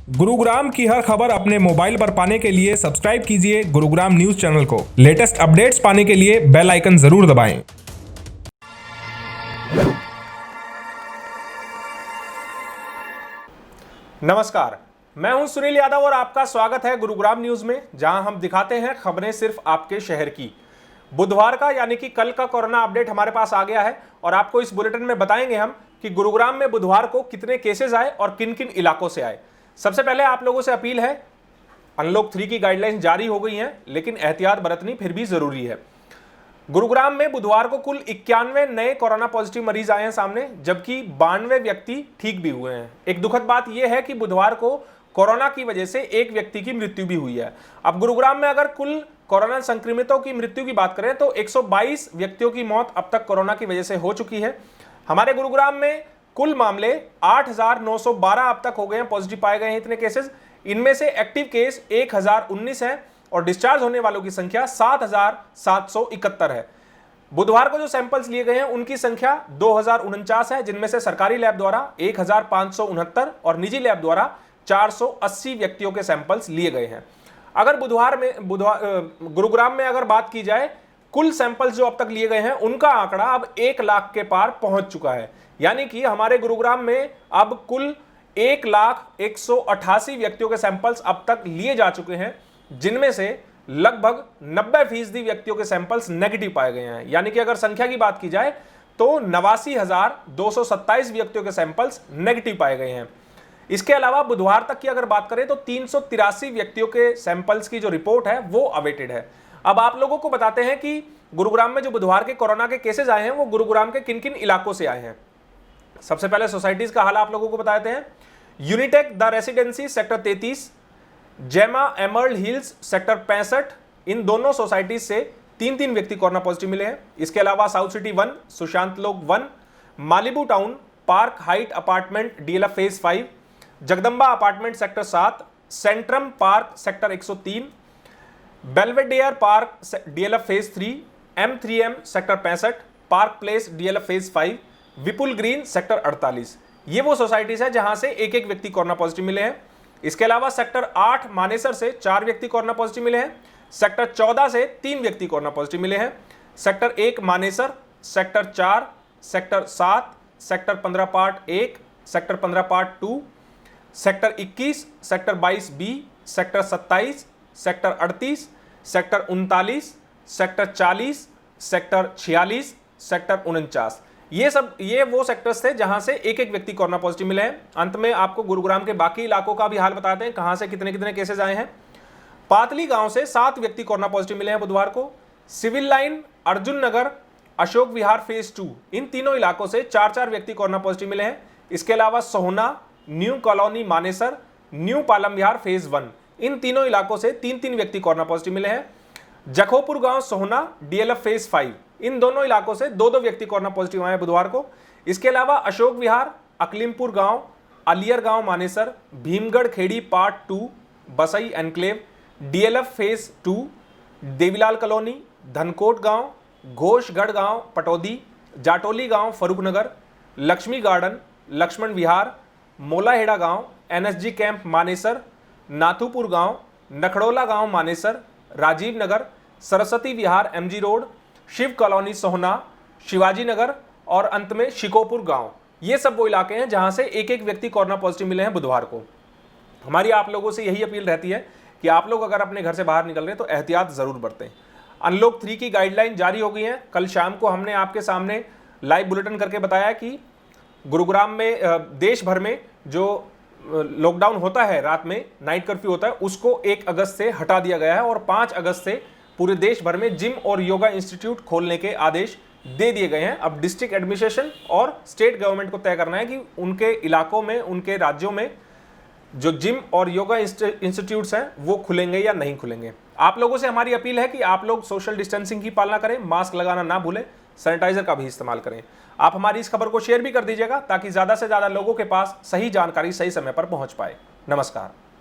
गुरुग्राम की हर खबर अपने मोबाइल पर पाने के लिए सब्सक्राइब कीजिए गुरुग्राम न्यूज चैनल को। लेटेस्ट अपडेट्स पाने के लिए बेल आइकन जरूर दबाएं। नमस्कार, मैं हूं सुनील यादव और आपका स्वागत है गुरुग्राम न्यूज में, जहां हम दिखाते हैं खबरें सिर्फ आपके शहर की। बुधवार का यानी कि कल का कोरोना अपडेट हमारे पास आ गया है और आपको इस बुलेटिन में बताएंगे हम कि गुरुग्राम में बुधवार को कितने केसेस आए और किन किन इलाकों से आए। सबसे पहले आप लोगों से अपील है, अनलॉक 3 की गाइडलाइंस जारी हो गई हैं, लेकिन एहतियात बरतनी फिर भी जरूरी है। गुरुग्राम में बुधवार को कुल 91 नए कोरोना पॉजिटिव मरीज आए हैं सामने, जबकि 92 व्यक्ति ठीक भी हुए हैं। एक दुखद बात यह है कि बुधवार को कोरोना की वजह से एक व्यक्ति की मृत्यु भी हुई है। अब गुरुग्राम में अगर कुल कोरोना संक्रमितों की मृत्यु की बात करें तो 122 व्यक्तियों की मौत अब तक कोरोना की वजह से हो चुकी है। हमारे गुरुग्राम में कुल मामले 8,912 अब तक हो गए हैं, पॉजिटिव पाए गए हैं इतने केसेस। इनमें से एक्टिव केस 1,019 है और डिस्चार्ज होने वालों की संख्या 7,771 है। बुधवार को जो सैंपल्स लिए गए हैं उनकी संख्या 2,049 है, जिनमें से सरकारी लैब द्वारा 1,569 और निजी लैब द्वारा 480 व्यक्तियों के सैंपल्स लिए गए हैं। अगर गुरुग्राम में अगर बात की जाए, कुल सैंपल्स जो अब तक लिए गए हैं उनका आंकड़ा अब 1 लाख के पार पहुंच चुका है। यानी कि हमारे गुरुग्राम में अब कुल 1,188 व्यक्तियों के सैंपल्स अब तक लिए जा चुके हैं, जिनमें से लगभग 90% व्यक्तियों के सैंपल्स नेगेटिव पाए गए हैं। यानी कि अगर संख्या की बात की जाए तो 89,227 व्यक्तियों के सैंपल्स नेगेटिव पाए गए हैं। इसके अलावा बुधवार तक की अगर बात करें तो 383 व्यक्तियों के सैंपल्स की जो रिपोर्ट है वो अवेटेड है। अब आप लोगों को बताते हैं कि गुरुग्राम में जो बुधवार के कोरोना के केसेस आए हैं वो गुरुग्राम के किन किन इलाकों से आए हैं। सबसे पहले सोसाइटीज का हाल आप लोगों को बताते हैं। यूनिटेक द रेसिडेंसी सेक्टर 33, जेमा एमर्ल्ड हिल्स सेक्टर 65, इन दोनों सोसाइटीज से 3 व्यक्ति कोरोना पॉजिटिव मिले हैं। इसके अलावा south city 1, Sushant Lok 1, Malibu town, park height apartment DLF phase 5, Jagdamba apartment sector 7, Centrum park sector 103, Belvedere park DLF phase 3, M3M sector 65, park place DLF phase 5, Vipul green sector 48। ये वो societies है जहां से एक व्यक्ति कोरोना पॉजिटिव मिले हैं। इसके अलावा सेक्टर 8 मानेसर से 4 व्यक्ति कोरोना पॉजिटिव मिले हैं। सेक्टर 14 से 3 व्यक्ति कोरोना पॉजिटिव मिले हैं। Sector 1 Manesar, sector 4, sector 7, sector 15 part 1, sector 15 part 2, sector 21, sector 22B, sector 27, sector 38, sector 39, sector 40, sector 46, sector 49। ये वो सेक्टर्स थे जहां से एक व्यक्ति कोरोना पॉजिटिव मिले हैं। अंत में आपको गुरुग्राम के बाकी इलाकों का भी हाल बताते हैं, कहां से कितने कितने केसेस आए हैं। पातली गांव से 7 व्यक्ति कोरोना पॉजिटिव मिले हैं बुधवार को। सिविल लाइन, अर्जुन नगर, अशोक विहार फेज 2, इन तीनों इलाकों से 4 व्यक्ति कोरोना पॉजिटिव मिले हैं। इसके अलावा Sohna, new colony Manesar, new Palam Vihar phase 1, इन तीनों इलाकों से 3 व्यक्ति कोरोना पॉजिटिव मिले हैं। जखोपुर गांव सोहना डीएलएफ फेज 5, इन दोनों इलाकों से 2 व्यक्ति कोरोना पॉजिटिव आए बुधवार को। इसके अलावा अशोक विहार, अकलिमपुर गांव, अलियर गांव Manesar, Bhimgarh Kheri part 2, Basai enclave DLF phase 2, Devilal colony, Dhankot गांव, घोषगढ़ गांव पटौदी, जाटोली गांव फरूखनगर, लक्ष्मी गार्डन, लक्ष्मण विहार, मोलाहेड़ा गांव, एनएसजी कैंप मानेसर, नाथुपुर गांव, नखड़ोला गांव Manesar, Rajiv Nagar, Saraswati Vihar MG road, Shiv colony Sohna, Shivaji Nagar और अंत में शिकोपुर गांव। ये सब वो इलाके हैं जहां से एक व्यक्ति कोरोना पॉजिटिव मिले हैं बुधवार को। हमारी आप लोगों से यही अपील रहती है कि आप लोग अगर अपने घर से बाहर निकल रहे हैं तो एहतियात जरूर बरतें। अनलॉक 3 की गाइडलाइन जारी हो गई है। कल शाम को हमने आपके सामने लाइव बुलेटिन करके बताया कि गुरुग्राम में देश भर में जो लॉकडाउन होता है, रात में नाइट कर्फ्यू होता है, उसको 1 अगस्त से हटा दिया गया है और 5 अगस्त से पूरे देश भर में जिम और योगा इंस्टीट्यूट खोलने के आदेश दे दिए गए हैं। अब डिस्ट्रिक्ट एडमिनिस्ट्रेशन और स्टेट गवर्नमेंट को तय करना है कि उनके इलाकों में, उनके राज्यों में जो जिम और योगा इंस्टीट्यूट्स हैं वो खुलेंगे या नहीं खुलेंगे। आप लोगों से हमारी अपील है कि आप लोग सोशल डिस्टेंसिंग की पालना करें, मास्क लगाना ना भूलें, सैनिटाइजर का भी इस्तेमाल करें। आप हमारी इस खबर को शेयर भी कर दीजिएगा ताकि ज़्यादा से ज़्यादा लोगों के पास सही जानकारी सही समय पर पहुंच पाए। नमस्कार।